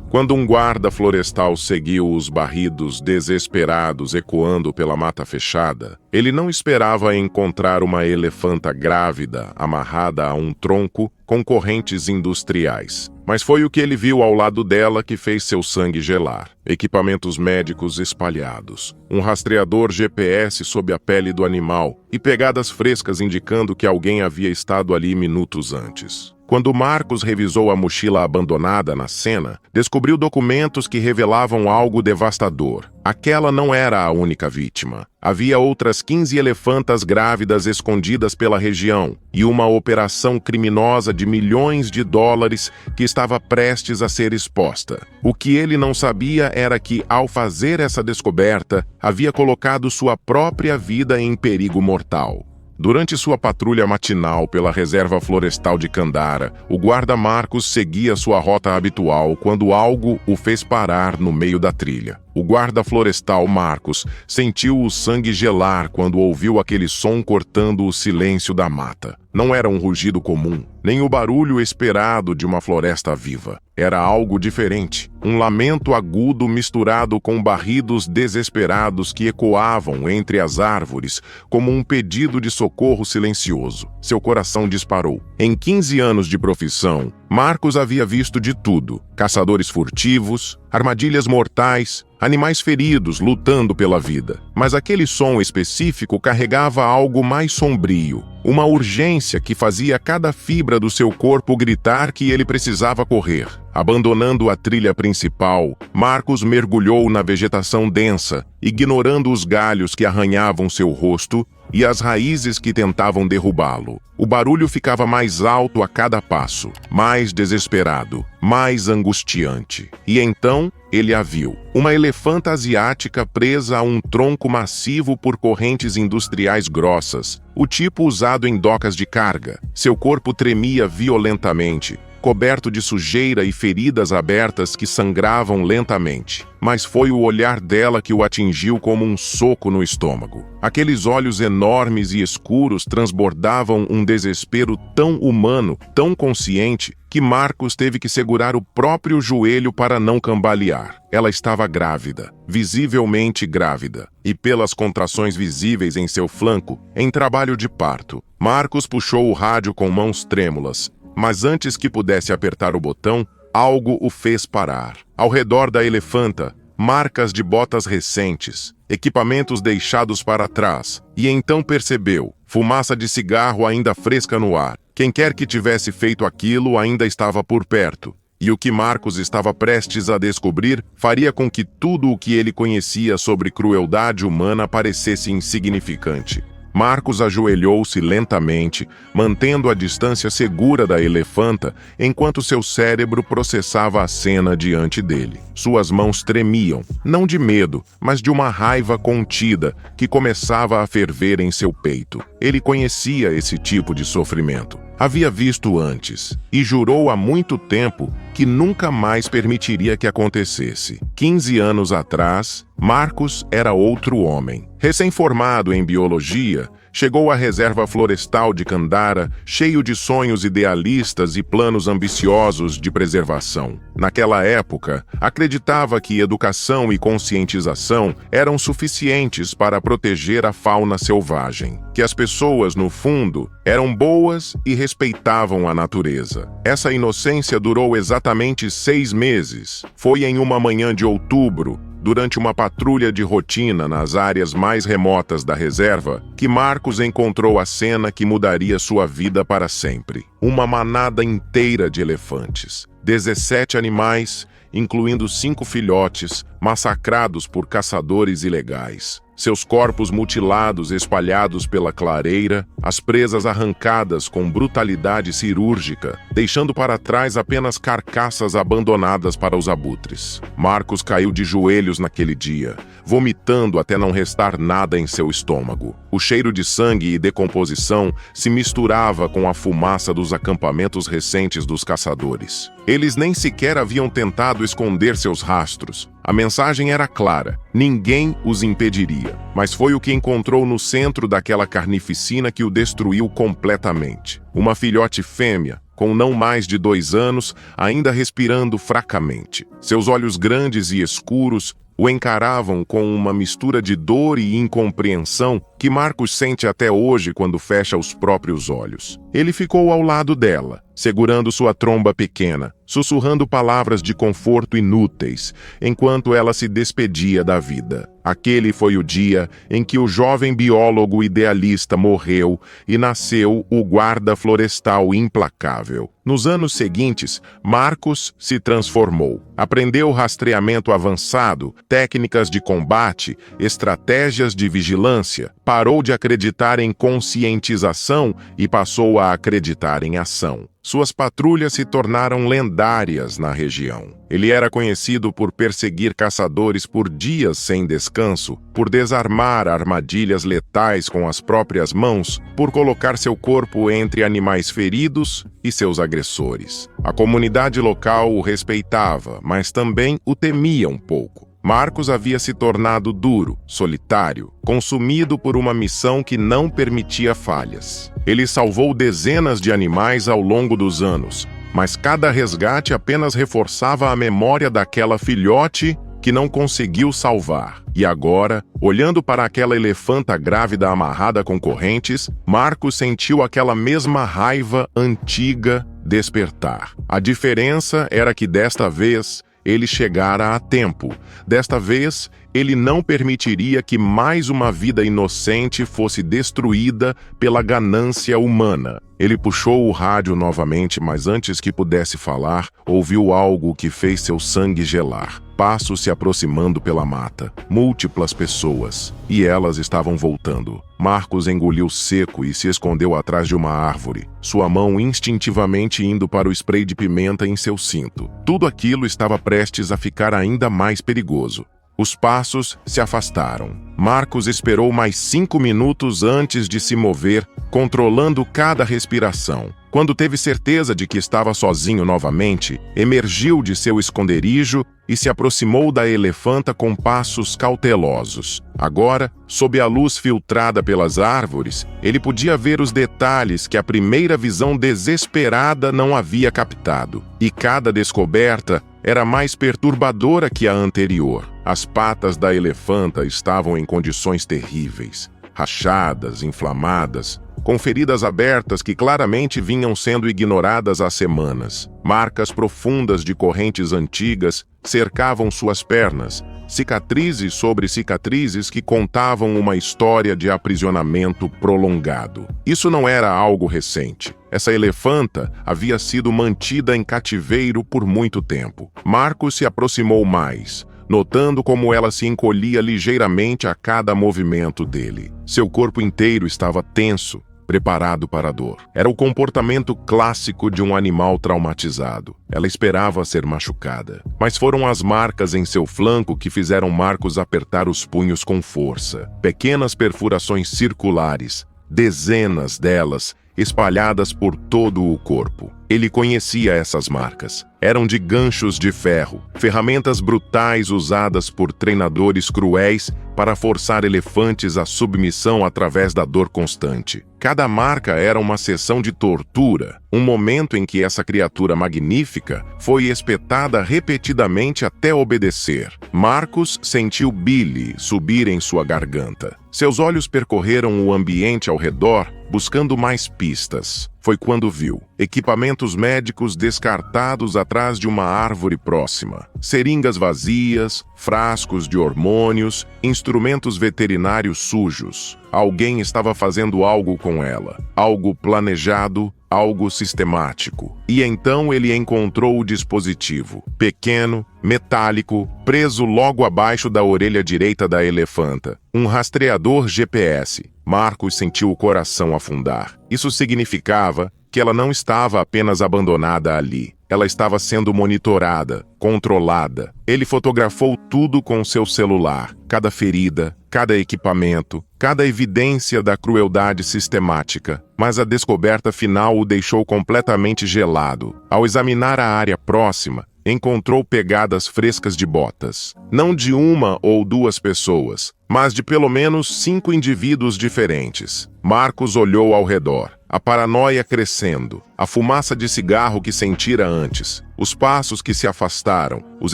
Quando um guarda florestal seguiu os barridos desesperados ecoando pela mata fechada, ele não esperava encontrar uma elefanta grávida amarrada a um tronco com correntes industriais. Mas foi o que ele viu ao lado dela que fez seu sangue gelar. Equipamentos médicos espalhados, um rastreador GPS sob a pele do animal e pegadas frescas indicando que alguém havia estado ali minutos antes. Quando Marcos revisou a mochila abandonada na cena, descobriu documentos que revelavam algo devastador. Aquela não era a única vítima. Havia outras 15 elefantas grávidas escondidas pela região e uma operação criminosa de milhões de dólares que estava prestes a ser exposta. O que ele não sabia era que, ao fazer essa descoberta, havia colocado sua própria vida em perigo mortal. Durante sua patrulha matinal pela reserva florestal de Candara, o guarda Marcos seguia sua rota habitual quando algo o fez parar no meio da trilha. O guarda florestal Marcos sentiu o sangue gelar quando ouviu aquele som cortando o silêncio da mata. Não era um rugido comum, nem o barulho esperado de uma floresta viva. Era algo diferente, um lamento agudo misturado com barridos desesperados que ecoavam entre as árvores como um pedido de socorro silencioso. Seu coração disparou. Em 15 anos de profissão, Marcos havia visto de tudo: caçadores furtivos, armadilhas mortais, animais feridos lutando pela vida. Mas aquele som específico carregava algo mais sombrio, uma urgência que fazia cada fibra do seu corpo gritar que ele precisava correr. Abandonando a trilha principal, Marcos mergulhou na vegetação densa, ignorando os galhos que arranhavam seu rosto e as raízes que tentavam derrubá-lo. O barulho ficava mais alto a cada passo, mais desesperado, mais angustiante. E então ele a viu. Uma elefanta asiática presa a um tronco massivo por correntes industriais grossas, o tipo usado em docas de carga. Seu corpo tremia violentamente, coberto de sujeira e feridas abertas que sangravam lentamente. Mas foi o olhar dela que o atingiu como um soco no estômago. Aqueles olhos enormes e escuros transbordavam um desespero tão humano, tão consciente, que Marcos teve que segurar o próprio joelho para não cambalear. Ela estava grávida, visivelmente grávida, e pelas contrações visíveis em seu flanco, em trabalho de parto. Marcos puxou o rádio com mãos trêmulas, mas antes que pudesse apertar o botão, algo o fez parar. Ao redor da elefanta, marcas de botas recentes, equipamentos deixados para trás, e então percebeu, fumaça de cigarro ainda fresca no ar. Quem quer que tivesse feito aquilo ainda estava por perto, e o que Marcos estava prestes a descobrir faria com que tudo o que ele conhecia sobre crueldade humana parecesse insignificante. Marcos ajoelhou-se lentamente, mantendo a distância segura da elefanta, enquanto seu cérebro processava a cena diante dele. Suas mãos tremiam, não de medo, mas de uma raiva contida que começava a ferver em seu peito. Ele conhecia esse tipo de sofrimento. Havia visto antes, e jurou há muito tempo que nunca mais permitiria que acontecesse. 15 anos atrás, Marcos era outro homem. Recém-formado em biologia, chegou à reserva florestal de Candara, cheio de sonhos idealistas e planos ambiciosos de preservação. Naquela época, acreditava que educação e conscientização eram suficientes para proteger a fauna selvagem, que as pessoas, no fundo, eram boas e respeitavam a natureza. Essa inocência durou exatamente 6 meses. Foi em uma manhã de outubro, durante uma patrulha de rotina nas áreas mais remotas da reserva, que Marcos encontrou a cena que mudaria sua vida para sempre. Uma manada inteira de elefantes. 17 animais, incluindo 5 filhotes, massacrados por caçadores ilegais. Seus corpos mutilados espalhados pela clareira, as presas arrancadas com brutalidade cirúrgica, deixando para trás apenas carcaças abandonadas para os abutres. Marcos caiu de joelhos naquele dia, vomitando até não restar nada em seu estômago. O cheiro de sangue e decomposição se misturava com a fumaça dos acampamentos recentes dos caçadores. Eles nem sequer haviam tentado esconder seus rastros. A mensagem era clara: ninguém os impediria. Mas foi o que encontrou no centro daquela carnificina que o destruiu completamente. Uma filhote fêmea, com não mais de 2 anos, ainda respirando fracamente. Seus olhos grandes e escuros o encaravam com uma mistura de dor e incompreensão que Marcos sente até hoje quando fecha os próprios olhos. Ele ficou ao lado dela, segurando sua tromba pequena, sussurrando palavras de conforto inúteis, enquanto ela se despedia da vida. Aquele foi o dia em que o jovem biólogo idealista morreu e nasceu o guarda florestal implacável. Nos anos seguintes, Marcos se transformou. Aprendeu rastreamento avançado, técnicas de combate, estratégias de vigilância, parou de acreditar em conscientização e passou a acreditar em ação. Suas patrulhas se tornaram lendárias na região. Ele era conhecido por perseguir caçadores por dias sem descanso, por desarmar armadilhas letais com as próprias mãos, por colocar seu corpo entre animais feridos e seus agressores. A comunidade local o respeitava, mas também o temia um pouco. Marcos havia se tornado duro, solitário, consumido por uma missão que não permitia falhas. Ele salvou dezenas de animais ao longo dos anos, mas cada resgate apenas reforçava a memória daquela filhote que não conseguiu salvar. E agora, olhando para aquela elefanta grávida amarrada com correntes, Marcos sentiu aquela mesma raiva antiga despertar. A diferença era que desta vez ele chegara a tempo. Desta vez, ele não permitiria que mais uma vida inocente fosse destruída pela ganância humana. Ele puxou o rádio novamente, mas antes que pudesse falar, ouviu algo que fez seu sangue gelar. Passos se aproximando pela mata. Múltiplas pessoas. E elas estavam voltando. Marcos engoliu seco e se escondeu atrás de uma árvore, sua mão instintivamente indo para o spray de pimenta em seu cinto. Tudo aquilo estava prestes a ficar ainda mais perigoso. Os passos se afastaram. Marcos esperou mais 5 minutos antes de se mover, controlando cada respiração. Quando teve certeza de que estava sozinho novamente, emergiu de seu esconderijo e se aproximou da elefanta com passos cautelosos. Agora, sob a luz filtrada pelas árvores, ele podia ver os detalhes que a primeira visão desesperada não havia captado. E cada descoberta era mais perturbadora que a anterior. As patas da elefanta estavam em condições terríveis, rachadas, inflamadas, com feridas abertas que claramente vinham sendo ignoradas há semanas. Marcas profundas de correntes antigas cercavam suas pernas, cicatrizes sobre cicatrizes que contavam uma história de aprisionamento prolongado. Isso não era algo recente. Essa elefanta havia sido mantida em cativeiro por muito tempo. Marcos se aproximou mais, notando como ela se encolhia ligeiramente a cada movimento dele. Seu corpo inteiro estava tenso, preparado para a dor. Era o comportamento clássico de um animal traumatizado. Ela esperava ser machucada. Mas foram as marcas em seu flanco que fizeram Marcos apertar os punhos com força. Pequenas perfurações circulares, dezenas delas, espalhadas por todo o corpo. Ele conhecia essas marcas. Eram de ganchos de ferro, ferramentas brutais usadas por treinadores cruéis para forçar elefantes à submissão através da dor constante. Cada marca era uma sessão de tortura, um momento em que essa criatura magnífica foi espetada repetidamente até obedecer. Marcos sentiu bile subir em sua garganta. Seus olhos percorreram o ambiente ao redor, buscando mais pistas. Foi quando viu equipamentos médicos descartados atrás de uma árvore próxima, seringas vazias, frascos de hormônios, instrumentos veterinários sujos. Alguém estava fazendo algo com ela, algo planejado, algo sistemático. E então ele encontrou o dispositivo, pequeno, metálico, preso logo abaixo da orelha direita da elefanta. Um rastreador GPS. Marcos sentiu o coração afundar. Isso significava que ela não estava apenas abandonada ali. Ela estava sendo monitorada, controlada. Ele fotografou tudo com seu celular. Cada ferida, cada equipamento, cada evidência da crueldade sistemática. Mas a descoberta final o deixou completamente gelado. Ao examinar a área próxima, encontrou pegadas frescas de botas. Não de uma ou duas pessoas, mas de pelo menos 5 indivíduos diferentes. Marcos olhou ao redor. a paranoia crescendo, a fumaça de cigarro que sentira antes, os passos que se afastaram, os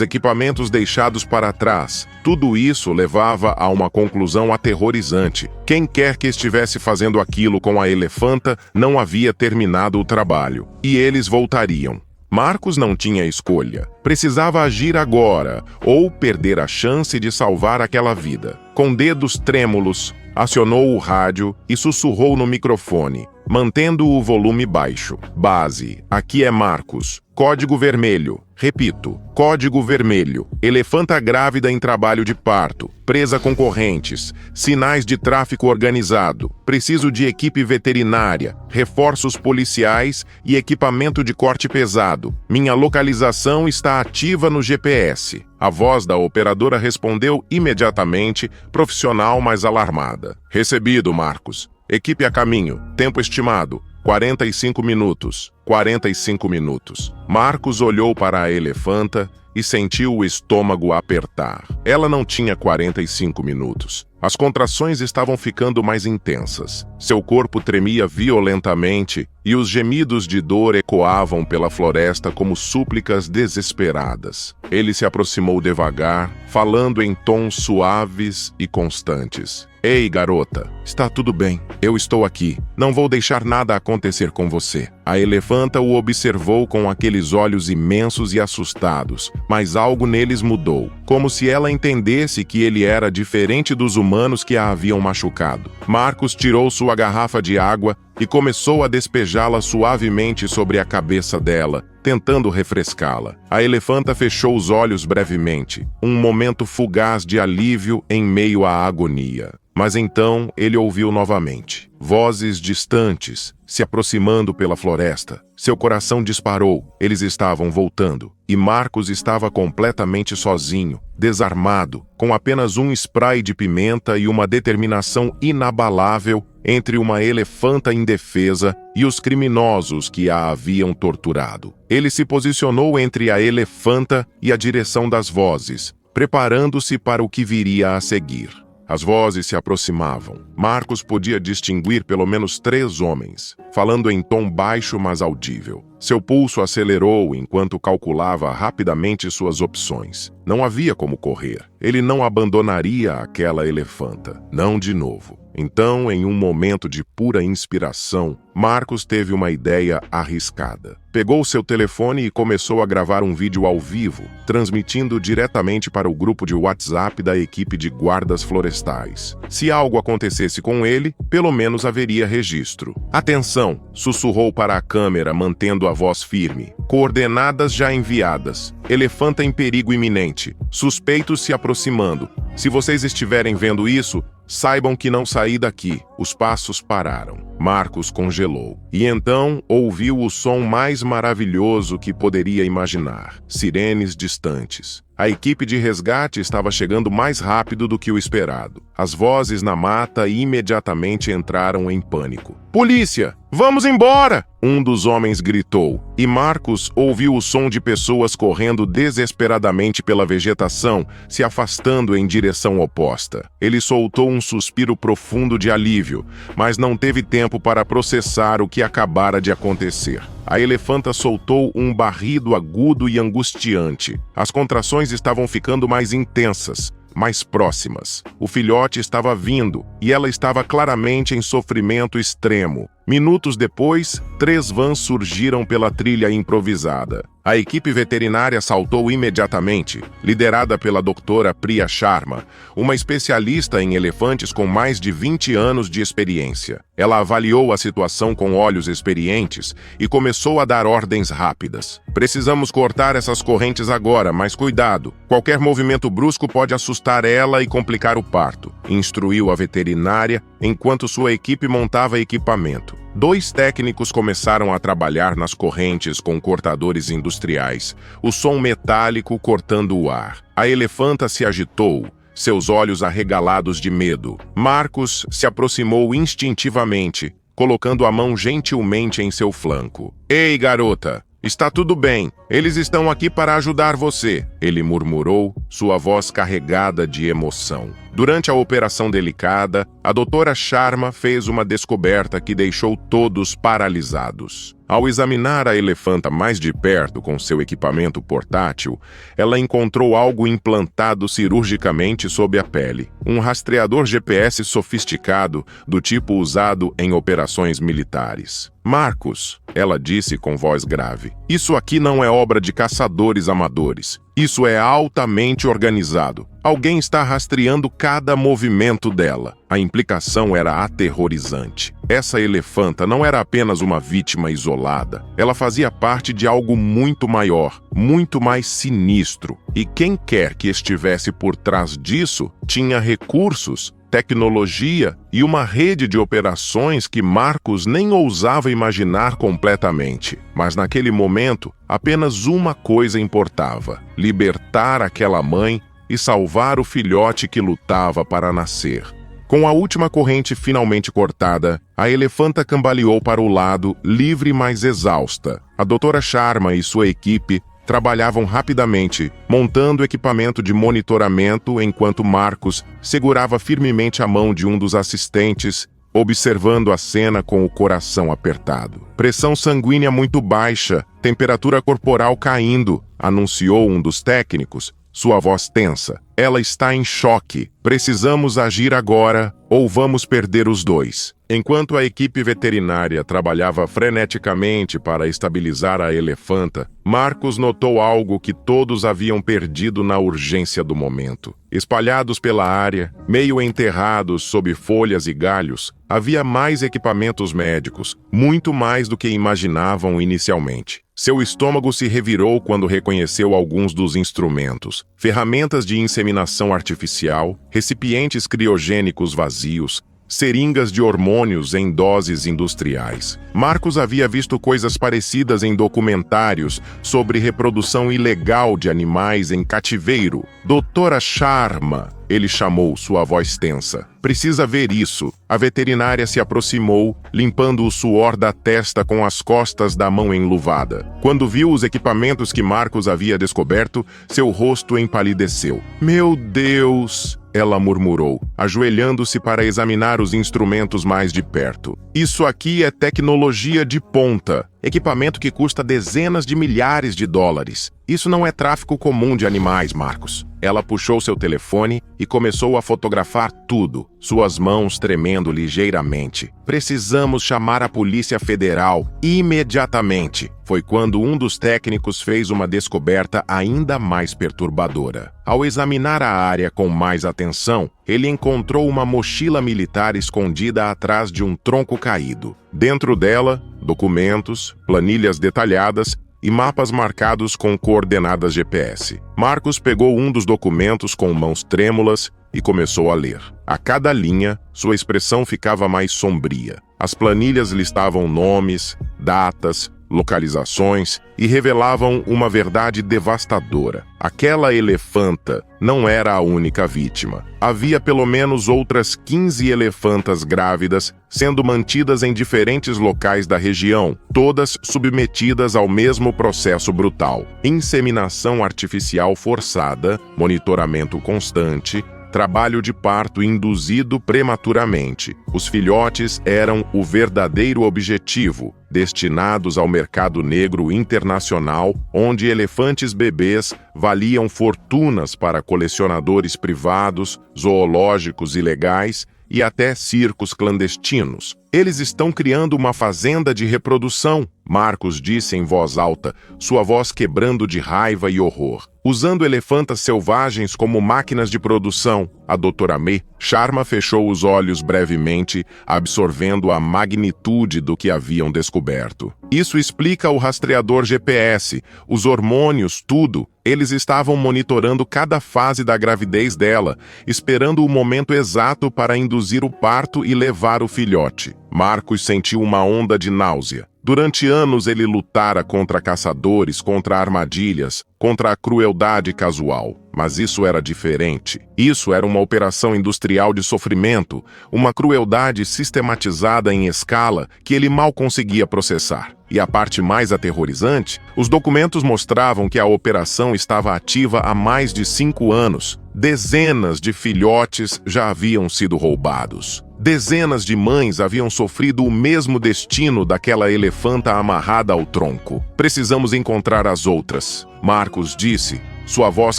equipamentos deixados para trás, tudo isso levava a uma conclusão aterrorizante. Quem quer que estivesse fazendo aquilo com a elefanta não havia terminado o trabalho, e eles voltariam. Marcos não tinha escolha. Precisava agir agora, ou perder a chance de salvar aquela vida. Com dedos trêmulos, acionou o rádio e sussurrou no microfone, mantendo o volume baixo. Base, aqui é Marcos. Código vermelho. Repito, código vermelho. Elefanta grávida em trabalho de parto. Presa com correntes. Sinais de tráfico organizado. Preciso de equipe veterinária, reforços policiais e equipamento de corte pesado. Minha localização está ativa no GPS. A voz da operadora respondeu imediatamente, profissional, mas alarmada. Recebido, Marcos. Equipe a caminho. Tempo estimado. 45 minutos. 45 minutos. Marcos olhou para a elefanta e sentiu o estômago apertar. Ela não tinha 45 minutos. As contrações estavam ficando mais intensas. Seu corpo tremia violentamente e os gemidos de dor ecoavam pela floresta como súplicas desesperadas. Ele se aproximou devagar, falando em tons suaves e constantes. Ei, garota, está tudo bem. Eu estou aqui. Não vou deixar nada acontecer com você. A elefanta o observou com aqueles olhos imensos e assustados, mas algo neles mudou, como se ela entendesse que ele era diferente dos humanos que a haviam machucado. Marcos tirou sua garrafa de água e começou a despejá-la suavemente sobre a cabeça dela, tentando refrescá-la. A elefanta fechou os olhos brevemente, um momento fugaz de alívio em meio à agonia. Mas então ele ouviu novamente vozes distantes se aproximando pela floresta. Seu coração disparou. Eles estavam voltando. E Marcos estava completamente sozinho, desarmado, com apenas um spray de pimenta e uma determinação inabalável entre uma elefanta indefesa e os criminosos que a haviam torturado. Ele se posicionou entre a elefanta e a direção das vozes, preparando-se para o que viria a seguir. As vozes se aproximavam. Marcos podia distinguir pelo menos 3 homens, falando em tom baixo mas audível. Seu pulso acelerou enquanto calculava rapidamente suas opções. Não havia como correr. Ele não abandonaria aquela elefanta. Não de novo. Então, em um momento de pura inspiração, Marcos teve uma ideia arriscada. Pegou seu telefone e começou a gravar um vídeo ao vivo, transmitindo diretamente para o grupo de WhatsApp da equipe de guardas florestais. Se algo acontecesse com ele, pelo menos haveria registro. Atenção! Sussurrou para a câmera, mantendo a voz firme. Coordenadas já enviadas. Elefanta em perigo iminente. Suspeitos se aproximando. Se vocês estiverem vendo isso, saibam que não saí daqui. Os passos pararam. Marcos congelou. E então ouviu o som mais maravilhoso que poderia imaginar. Sirenes distantes. A equipe de resgate estava chegando mais rápido do que o esperado. As vozes na mata imediatamente entraram em pânico. Polícia! Vamos embora! Um dos homens gritou, e Marcos ouviu o som de pessoas correndo desesperadamente pela vegetação, se afastando em direção oposta. Ele soltou um suspiro profundo de alívio, mas não teve tempo para processar o que acabara de acontecer. A elefanta soltou um barrido agudo e angustiante. As contrações estavam ficando mais intensas, mais próximas. O filhote estava vindo, e ela estava claramente em sofrimento extremo. Minutos depois, 3 vans surgiram pela trilha improvisada. A equipe veterinária saltou imediatamente, liderada pela doutora Priya Sharma, uma especialista em elefantes com mais de 20 anos de experiência. Ela avaliou a situação com olhos experientes e começou a dar ordens rápidas. Precisamos cortar essas correntes agora, mas cuidado. Qualquer movimento brusco pode assustar ela e complicar o parto, instruiu a veterinária enquanto sua equipe montava equipamento. 2 técnicos começaram a trabalhar nas correntes com cortadores industriais, o som metálico cortando o ar. A elefanta se agitou, seus olhos arregalados de medo. Marcos se aproximou instintivamente, colocando a mão gentilmente em seu flanco. Ei, garota! Está tudo bem. Eles estão aqui para ajudar você, ele murmurou, sua voz carregada de emoção. Durante a operação delicada, a doutora Sharma fez uma descoberta que deixou todos paralisados. Ao examinar a elefanta mais de perto com seu equipamento portátil, ela encontrou algo implantado cirurgicamente sob a pele. Um rastreador GPS sofisticado do tipo usado em operações militares. Marcos, ela disse com voz grave, isso aqui não é obra de caçadores amadores. Isso é altamente organizado. Alguém está rastreando cada movimento dela. A implicação era aterrorizante. Essa elefanta não era apenas uma vítima isolada. Ela fazia parte de algo muito maior, muito mais sinistro. E quem quer que estivesse por trás disso tinha recursos, tecnologia e uma rede de operações que Marcos nem ousava imaginar completamente. Mas naquele momento, apenas uma coisa importava: libertar aquela mãe e salvar o filhote que lutava para nascer. Com a última corrente finalmente cortada, a elefanta cambaleou para o lado, livre mas exausta. A doutora Sharma e sua equipe trabalhavam rapidamente, montando equipamento de monitoramento enquanto Marcos segurava firmemente a mão de um dos assistentes, observando a cena com o coração apertado. Pressão sanguínea muito baixa, temperatura corporal caindo, anunciou um dos técnicos, sua voz tensa. Ela está em choque. Precisamos agir agora ou vamos perder os dois. Enquanto a equipe veterinária trabalhava freneticamente para estabilizar a elefanta, Marcos notou algo que todos haviam perdido na urgência do momento. Espalhados pela área, meio enterrados sob folhas e galhos, havia mais equipamentos médicos, muito mais do que imaginavam inicialmente. Seu estômago se revirou quando reconheceu alguns dos instrumentos: ferramentas de inseminação artificial, recipientes criogênicos vazios, seringas de hormônios em doses industriais. Marcos havia visto coisas parecidas em documentários sobre reprodução ilegal de animais em cativeiro. Doutora Sharma, ele chamou, sua voz tensa. Precisa ver isso. A veterinária se aproximou, limpando o suor da testa com as costas da mão enluvada. Quando viu os equipamentos que Marcos havia descoberto, seu rosto empalideceu. Meu Deus! Ela murmurou, ajoelhando-se para examinar os instrumentos mais de perto. Isso aqui é tecnologia de ponta. Equipamento que custa dezenas de milhares de dólares. Isso não é tráfico comum de animais, Marcos. Ela puxou seu telefone e começou a fotografar tudo, suas mãos tremendo ligeiramente. Precisamos chamar a Polícia Federal imediatamente. Foi quando um dos técnicos fez uma descoberta ainda mais perturbadora. Ao examinar a área com mais atenção, ele encontrou uma mochila militar escondida atrás de um tronco caído. Dentro dela, documentos, planilhas detalhadas e mapas marcados com coordenadas GPS. Marcos pegou um dos documentos com mãos trêmulas e começou a ler. A cada linha, sua expressão ficava mais sombria. As planilhas listavam nomes, datas, localizações e revelavam uma verdade devastadora. Aquela elefanta não era a única vítima. Havia pelo menos outras 15 elefantas grávidas sendo mantidas em diferentes locais da região, todas submetidas ao mesmo processo brutal: inseminação artificial forçada, monitoramento constante, trabalho de parto induzido prematuramente. Os filhotes eram o verdadeiro objetivo, destinados ao mercado negro internacional, onde elefantes bebês valiam fortunas para colecionadores privados, zoológicos ilegais e até circos clandestinos. Eles estão criando uma fazenda de reprodução, Marcos disse em voz alta, sua voz quebrando de raiva e horror. Usando elefantas selvagens como máquinas de produção, a doutora Sharma fechou os olhos brevemente, absorvendo a magnitude do que haviam descoberto. Isso explica o rastreador GPS, os hormônios, tudo. Eles estavam monitorando cada fase da gravidez dela, esperando o momento exato para induzir o parto e levar o filhote. Marcos sentiu uma onda de náusea. Durante anos ele lutara contra caçadores, contra armadilhas, contra a crueldade casual. Mas isso era diferente. Isso era uma operação industrial de sofrimento, uma crueldade sistematizada em escala que ele mal conseguia processar. E a parte mais aterrorizante, os documentos mostravam que a operação estava ativa há mais de 5 anos. Dezenas de filhotes já haviam sido roubados. Dezenas de mães haviam sofrido o mesmo destino daquela elefanta amarrada ao tronco. Precisamos encontrar as outras, Marcos disse, sua voz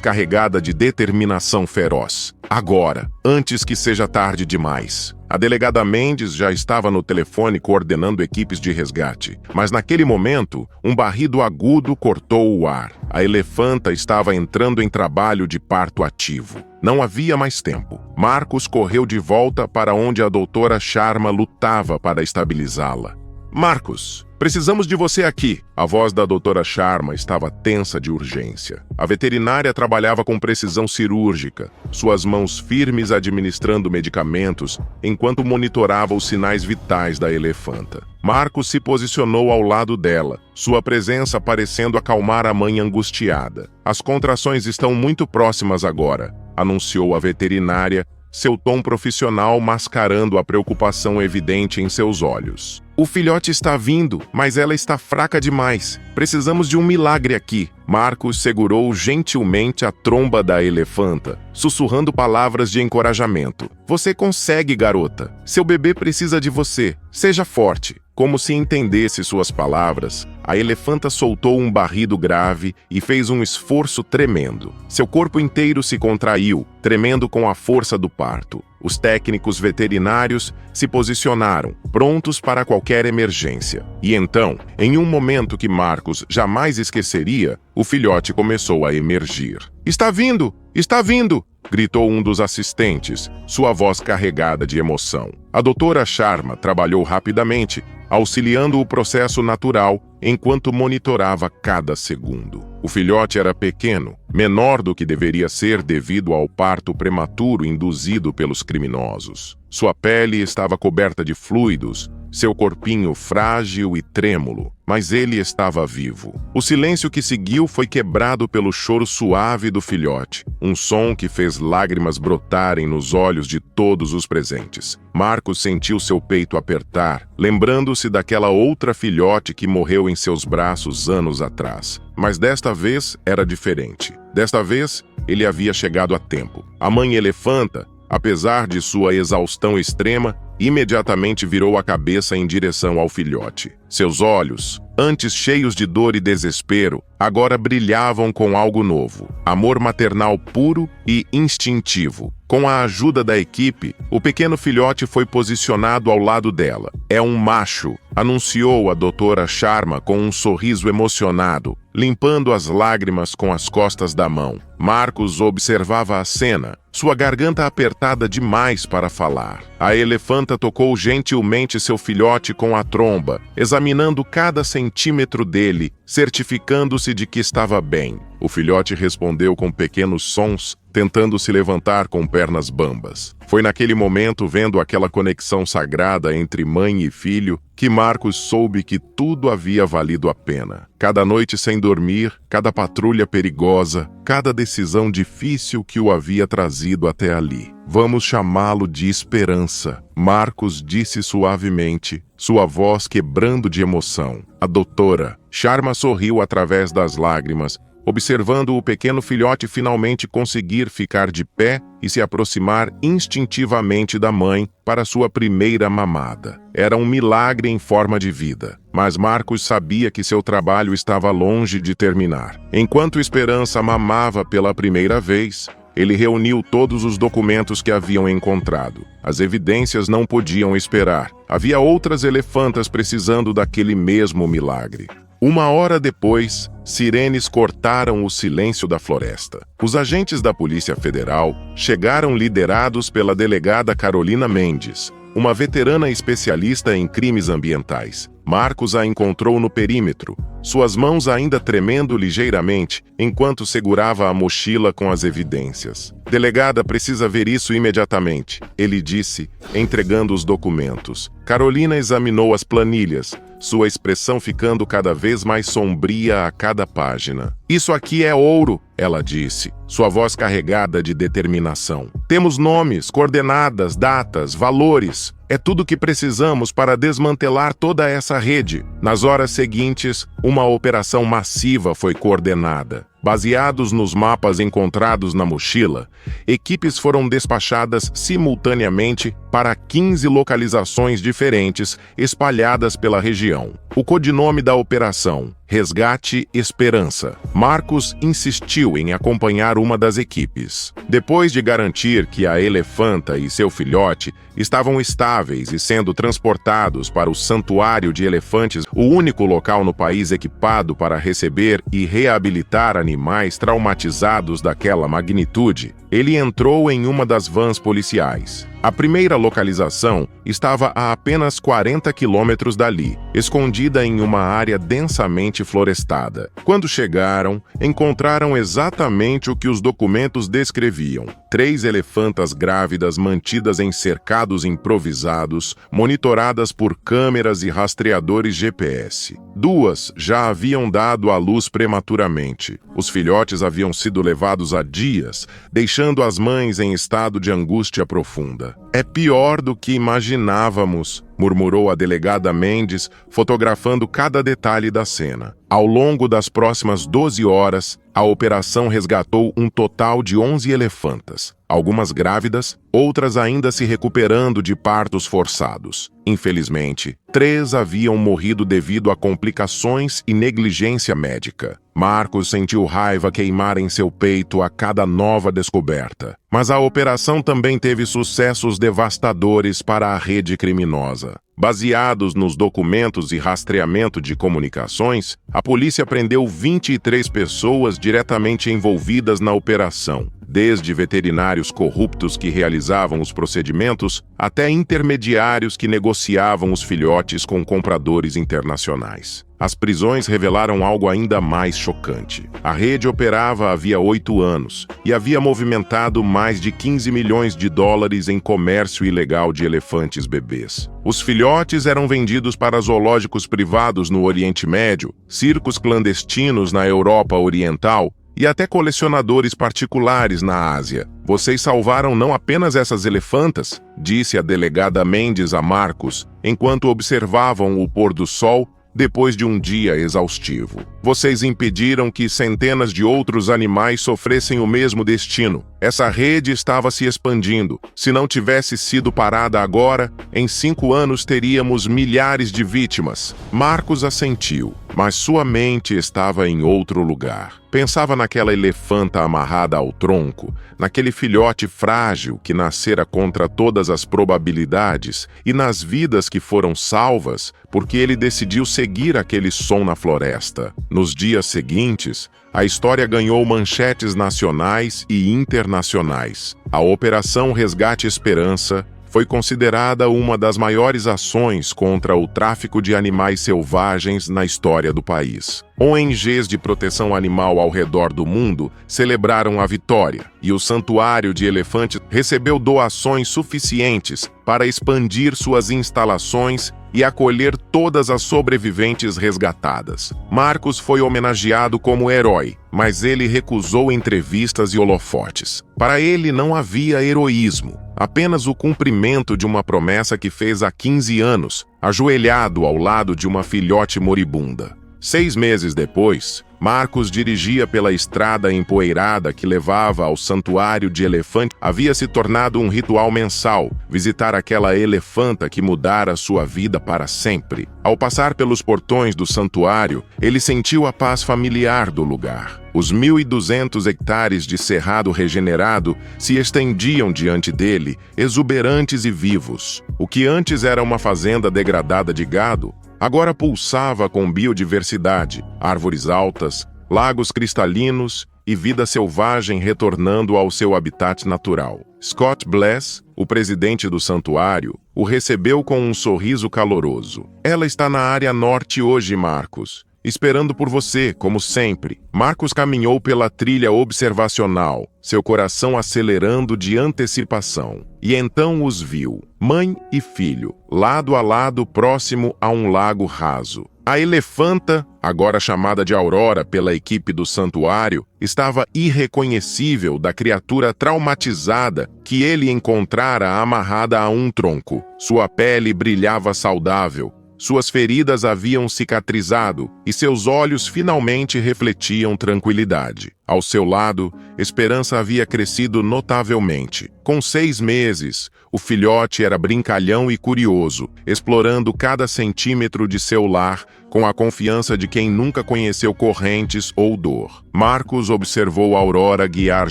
carregada de determinação feroz. Agora, antes que seja tarde demais. A delegada Mendes já estava no telefone coordenando equipes de resgate. Mas naquele momento, um barrido agudo cortou o ar. A elefanta estava entrando em trabalho de parto ativo. Não havia mais tempo. Marcos correu de volta para onde a doutora Sharma lutava para estabilizá-la. Marcos, precisamos de você aqui. A voz da doutora Sharma estava tensa de urgência. A veterinária trabalhava com precisão cirúrgica, suas mãos firmes administrando medicamentos, enquanto monitorava os sinais vitais da elefanta. Marcos se posicionou ao lado dela, sua presença parecendo acalmar a mãe angustiada. As contrações estão muito próximas agora, anunciou a veterinária, seu tom profissional mascarando a preocupação evidente em seus olhos. O filhote está vindo, mas ela está fraca demais. Precisamos de um milagre aqui. Marcos segurou gentilmente a tromba da elefanta, sussurrando palavras de encorajamento. Você consegue, garota. Seu bebê precisa de você. Seja forte. Como se entendesse suas palavras, a elefanta soltou um barrido grave e fez um esforço tremendo. Seu corpo inteiro se contraiu, tremendo com a força do parto. Os técnicos veterinários se posicionaram, prontos para qualquer emergência. E então, em um momento que Marcos jamais esqueceria, o filhote começou a emergir. Está vindo! Está vindo! Gritou um dos assistentes, sua voz carregada de emoção. A doutora Sharma trabalhou rapidamente, auxiliando o processo natural enquanto monitorava cada segundo. O filhote era pequeno, menor do que deveria ser devido ao parto prematuro induzido pelos criminosos. Sua pele estava coberta de fluidos, seu corpinho frágil e trêmulo, mas ele estava vivo. O silêncio que seguiu foi quebrado pelo choro suave do filhote, um som que fez lágrimas brotarem nos olhos de todos os presentes. Marcos sentiu seu peito apertar, lembrando-se daquela outra filhote que morreu em seus braços anos atrás. Mas desta vez era diferente. Desta vez, ele havia chegado a tempo. A mãe elefanta, apesar de sua exaustão extrema, imediatamente virou a cabeça em direção ao filhote. Seus olhos, antes cheios de dor e desespero, agora brilhavam com algo novo, amor maternal puro e instintivo. Com a ajuda da equipe, o pequeno filhote foi posicionado ao lado dela. É um macho, anunciou a doutora Sharma com um sorriso emocionado, limpando as lágrimas com as costas da mão. Marcos observava a cena, sua garganta apertada demais para falar. A elefanta tocou gentilmente seu filhote com a tromba, examinando cada centímetro dele, certificando-se de que estava bem. O filhote respondeu com pequenos sons, tentando se levantar com pernas bambas. Foi naquele momento, vendo aquela conexão sagrada entre mãe e filho, que Marcos soube que tudo havia valido a pena. Cada noite sem dormir, cada patrulha perigosa, cada decisão difícil que o havia trazido até ali. Vamos chamá-lo de esperança, Marcos disse suavemente, sua voz quebrando de emoção. A doutora Sharma sorriu através das lágrimas, observando o pequeno filhote finalmente conseguir ficar de pé e se aproximar instintivamente da mãe para sua primeira mamada. Era um milagre em forma de vida, mas Marcos sabia que seu trabalho estava longe de terminar. Enquanto Esperança mamava pela primeira vez, ele reuniu todos os documentos que haviam encontrado. As evidências não podiam esperar. Havia outras elefantas precisando daquele mesmo milagre. 1 hora depois, sirenes cortaram o silêncio da floresta. Os agentes da Polícia Federal chegaram liderados pela delegada Carolina Mendes. uma veterana especialista em crimes ambientais. Marcos a encontrou no perímetro, suas mãos ainda tremendo ligeiramente, enquanto segurava a mochila com as evidências. Delegada precisa ver isso imediatamente, ele disse, entregando os documentos. Carolina examinou as planilhas, sua expressão ficando cada vez mais sombria a cada página. Isso aqui é ouro, ela disse, sua voz carregada de determinação. Temos nomes, coordenadas, datas, valores. É tudo o que precisamos para desmantelar toda essa rede. Nas horas seguintes, uma operação massiva foi coordenada. Baseados nos mapas encontrados na mochila, equipes foram despachadas simultaneamente para 15 localizações diferentes espalhadas pela região. O codinome da operação, Resgate Esperança. Marcos insistiu em acompanhar uma das equipes. Depois de garantir que a elefanta e seu filhote estavam estáveis e sendo transportados para o Santuário de Elefantes, o único local no país equipado para receber e reabilitar animais traumatizados daquela magnitude, ele entrou em uma das vans policiais. A primeira localização estava a apenas 40 quilômetros dali, escondida em uma área densamente florestada. Quando chegaram, encontraram exatamente o que os documentos descreviam. 3 elefantas grávidas mantidas em cercados improvisados, monitoradas por câmeras e rastreadores GPS. 2 já haviam dado à luz prematuramente. Os filhotes haviam sido levados há dias, deixando as mães em estado de angústia profunda. É pior do que imaginávamos, murmurou a delegada Mendes, fotografando cada detalhe da cena. Ao longo das próximas 12 horas, a operação resgatou um total de 11 elefantas, algumas grávidas, outras ainda se recuperando de partos forçados. Infelizmente, 3 haviam morrido devido a complicações e negligência médica. Marcos sentiu raiva queimar em seu peito a cada nova descoberta. Mas a operação também teve sucessos devastadores para a rede criminosa. Baseados nos documentos e rastreamento de comunicações, a polícia prendeu 23 pessoas diretamente envolvidas na operação, desde veterinários corruptos que realizavam os procedimentos até intermediários que negociavam os filhotes com compradores internacionais. As prisões revelaram algo ainda mais chocante. A rede operava havia 8 anos e havia movimentado mais de 15 milhões de dólares em comércio ilegal de elefantes bebês. Os filhotes eram vendidos para zoológicos privados no Oriente Médio, circos clandestinos na Europa Oriental e até colecionadores particulares na Ásia. Vocês salvaram não apenas essas elefantas, disse a delegada Mendes a Marcos, enquanto observavam o pôr do sol depois de um dia exaustivo. Vocês impediram que centenas de outros animais sofressem o mesmo destino. Essa rede estava se expandindo. Se não tivesse sido parada agora, em 5 anos teríamos milhares de vítimas. Marcos assentiu, mas sua mente estava em outro lugar. Pensava naquela elefanta amarrada ao tronco, naquele filhote frágil que nascera contra todas as probabilidades e nas vidas que foram salvas porque ele decidiu seguir aquele som na floresta. Nos dias seguintes, a história ganhou manchetes nacionais e internacionais. A Operação Resgate Esperança foi considerada uma das maiores ações contra o tráfico de animais selvagens na história do país. ONGs de proteção animal ao redor do mundo celebraram a vitória, e o Santuário de Elefantes recebeu doações suficientes para expandir suas instalações e acolher todas as sobreviventes resgatadas. Marcos foi homenageado como herói, mas ele recusou entrevistas e holofotes. Para ele não havia heroísmo, apenas o cumprimento de uma promessa que fez há 15 anos, ajoelhado ao lado de uma filhote moribunda. 6 meses depois, Marcos dirigia pela estrada empoeirada que levava ao Santuário de Elefante. Havia se tornado um ritual mensal, visitar aquela elefanta que mudara sua vida para sempre. Ao passar pelos portões do santuário, ele sentiu a paz familiar do lugar. Os 1.200 hectares de cerrado regenerado se estendiam diante dele, exuberantes e vivos. O que antes era uma fazenda degradada de gado, agora pulsava com biodiversidade, árvores altas, lagos cristalinos e vida selvagem retornando ao seu habitat natural. Scott Bless, o presidente do santuário, o recebeu com um sorriso caloroso. Ela está na área norte hoje, Marcos, esperando por você, como sempre. Marcos caminhou pela trilha observacional, seu coração acelerando de antecipação. E então os viu, mãe e filho, lado a lado próximo a um lago raso. A elefanta, agora chamada de Aurora pela equipe do santuário, estava irreconhecível da criatura traumatizada que ele encontrara amarrada a um tronco. Sua pele brilhava saudável, suas feridas haviam cicatrizado e seus olhos finalmente refletiam tranquilidade. Ao seu lado, Esperança havia crescido notavelmente. Com 6 meses, o filhote era brincalhão e curioso, explorando cada centímetro de seu lar com a confiança de quem nunca conheceu correntes ou dor. Marcos observou Aurora guiar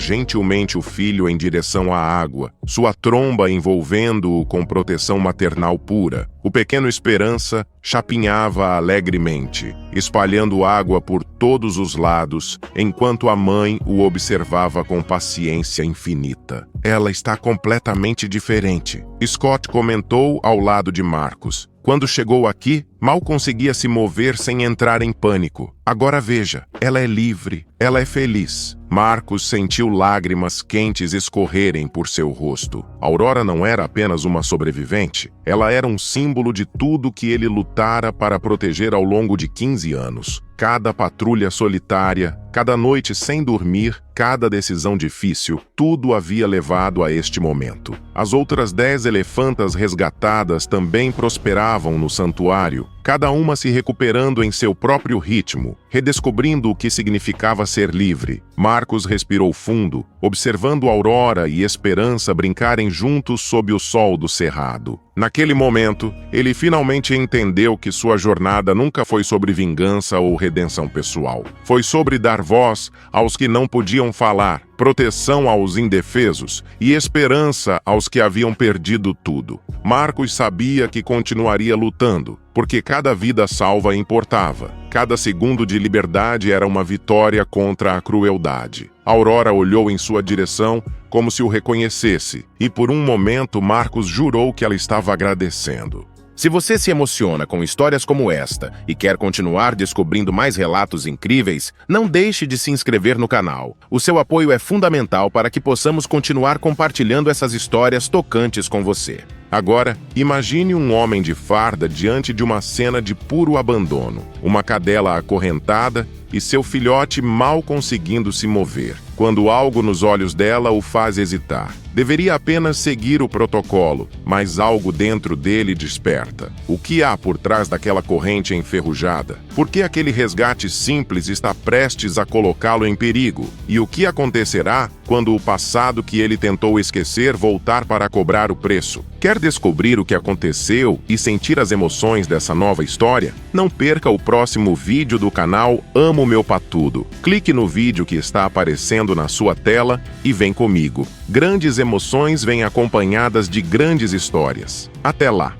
gentilmente o filho em direção à água, sua tromba envolvendo-o com proteção maternal pura. O pequeno Esperança chapinhava alegremente, espalhando água por todos os lados, enquanto a mãe o observava com paciência infinita. Ela está completamente diferente, Scott comentou ao lado de Marcos. Quando chegou aqui, mal conseguia se mover sem entrar em pânico. Agora veja, ela é livre, ela é feliz. Marcos sentiu lágrimas quentes escorrerem por seu rosto. Aurora não era apenas uma sobrevivente, ela era um símbolo de tudo que ele lutara para proteger ao longo de 15 anos. Cada patrulha solitária, cada noite sem dormir, cada decisão difícil, tudo havia levado a este momento. As outras 10 elefantas resgatadas também prosperavam no santuário, cada uma se recuperando em seu próprio ritmo, redescobrindo o que significava ser livre. Marcos respirou fundo, observando Aurora e Esperança brincarem juntos sob o sol do cerrado. Naquele momento, ele finalmente entendeu que sua jornada nunca foi sobre vingança ou redenção pessoal. Foi sobre dar voz aos que não podiam falar, proteção aos indefesos e esperança aos que haviam perdido tudo. Marcos sabia que continuaria lutando, porque cada vida salva importava. Cada segundo de liberdade era uma vitória contra a crueldade. Aurora olhou em sua direção como se o reconhecesse, e por um momento Marcos jurou que ela estava agradecendo. Se você se emociona com histórias como esta e quer continuar descobrindo mais relatos incríveis, não deixe de se inscrever no canal. O seu apoio é fundamental para que possamos continuar compartilhando essas histórias tocantes com você. Agora, imagine um homem de farda diante de uma cena de puro abandono, uma cadela acorrentada e seu filhote mal conseguindo se mover, quando algo nos olhos dela o faz hesitar. Deveria apenas seguir o protocolo, mas algo dentro dele desperta. O que há por trás daquela corrente enferrujada? Por que aquele resgate simples está prestes a colocá-lo em perigo? E o que acontecerá quando o passado que ele tentou esquecer voltar para cobrar o preço? Quer descobrir o que aconteceu e sentir as emoções dessa nova história? Não perca o próximo vídeo do canal Amo Meu Patudo. Clique no vídeo que está aparecendo na sua tela e vem comigo. Grandes emoções vêm acompanhadas de grandes histórias. Até lá!